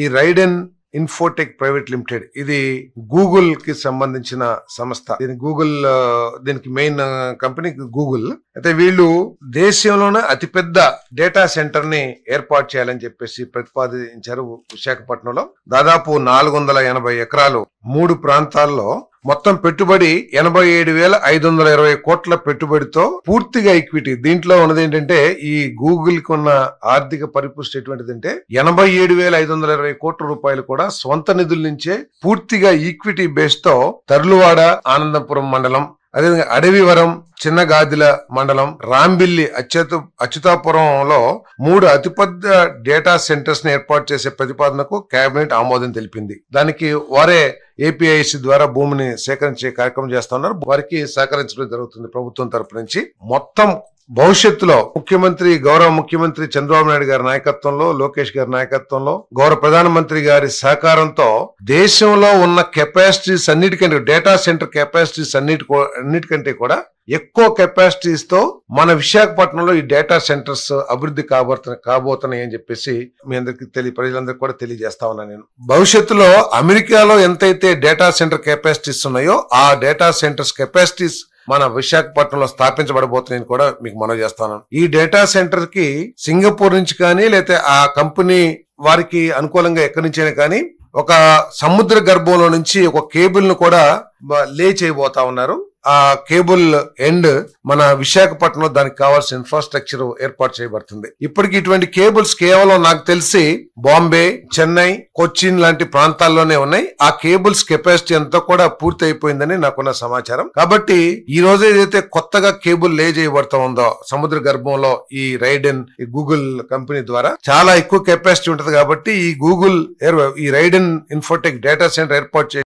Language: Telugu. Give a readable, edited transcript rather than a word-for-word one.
ఈ రైడెన్ ఇన్ఫోటెక్ ప్రైవేట్ లిమిటెడ్ ఇది గూగుల్ కి సంబంధించిన సంస్థ. దీనికి మెయిన్ కంపెనీ గూగుల్. అయితే వీళ్ళు దేశంలోనే అతిపెద్ద డేటా సెంటర్ ని ఏర్పాటు చేయాలని చెప్పేసి ప్రతిపాదించారు. విశాఖపట్నంలో దాదాపు 480 ఎకరాలు 3 ప్రాంతాల్లో మొత్తం పెట్టుబడి 87,520 కోట్ల పెట్టుబడితో పూర్తిగా ఈక్విటీ. దీంట్లో ఉన్నది ఏంటంటే ఈ గూగుల్ కి ఉన్న ఆర్థిక పరిపుష్టి ఎటువంటిదంటే 87,520 కోట్ల రూపాయలు కూడా స్వంత నిధుల నుంచే పూర్తిగా ఈక్విటీ బేస్ తో తర్లువాడ ఆనందపురం మండలం, అదేవిధంగా అడవివరం, చిన్నగాదిల మండలం, రాంబిల్లి, అచ్యుతాపురంలో 3 అతిపెద్ద డేటా సెంటర్స్ ని ఏర్పాటు చేసే ప్రతిపాదనకు కేబినెట్ ఆమోదం తెలిపింది. దానికి వారే ఏపీఐసి ద్వారా భూమిని సేకరించే కార్యక్రమం చేస్తా ఉన్నారు. వారికి సహకరించడం జరుగుతుంది ప్రభుత్వం తరపు నుంచి. మొత్తం భవిష్యత్తులో గౌరవ ముఖ్యమంత్రి చంద్రబాబు నాయుడు గారి నాయకత్వంలో, లోకేష్ గారి నాయకత్వంలో, గౌరవ ప్రధానమంత్రి గారి సహకారంతో దేశంలో ఉన్న కెపాసిటీస్ అన్నిటికంటే, డేటా సెంటర్ కెపాసిటీస్ అన్నిటికంటే కూడా ఎక్కువ కెపాసిటీస్ తో మన విశాఖపట్నంలో ఈ డేటా సెంటర్స్ అభివృద్ధి కాబోతున్నాయి అని చెప్పేసి మీ అందరికి ప్రజలందరికీ కూడా తెలియజేస్తా ఉన్నాను నేను. భవిష్యత్తులో అమెరికాలో ఎంతైతే డేటా సెంటర్ కెపాసిటీస్ ఉన్నాయో ఆ డేటా సెంటర్స్ కెపాసిటీస్ మన విశాఖపట్నంలో స్థాపించబడబోతున్నాయని కూడా మీకు మనవి చేస్తాను. ఈ డేటా సెంటర్ కి సింగపూర్ నుంచి కానీ లేకపోతే ఆ కంపెనీ వారికి అనుకూలంగా ఎక్కడి నుంచైనా కానీ ఒక సముద్ర గర్భంలో నుంచి ఒక కేబుల్ ను కూడా లే చేయబోతా ఉన్నారు. ఆ కేబుల్ ఎండ్ మన విశాఖపట్నంలో దానికి కావాల్సిన ఇన్ఫ్రాస్ట్రక్చర్ ఏర్పాటు చేయబడుతుంది. ఇప్పటికి ఇటువంటి కేబుల్స్ కేవలం నాకు తెలిసి బాంబే, చెన్నై, కొచ్చిన్ లాంటి ప్రాంతాల్లోనే ఉన్నాయి. ఆ కేబుల్స్ కెపాసిటీ అంతా కూడా పూర్తి అయిపోయిందని నాకున్న సమాచారం. కాబట్టి ఈ రోజు ఏదైతే కొత్తగా కేబుల్ లే చేయబడతా ఉందో సముద్ర గర్భంలో ఈ రైడెన్ గూగుల్ కంపెనీ ద్వారా చాలా ఎక్కువ కెపాసిటీ ఉంటుంది. కాబట్టి ఈ రైడెన్ ఇన్ఫోటెక్ డేటా సెంటర్ ఏర్పాటు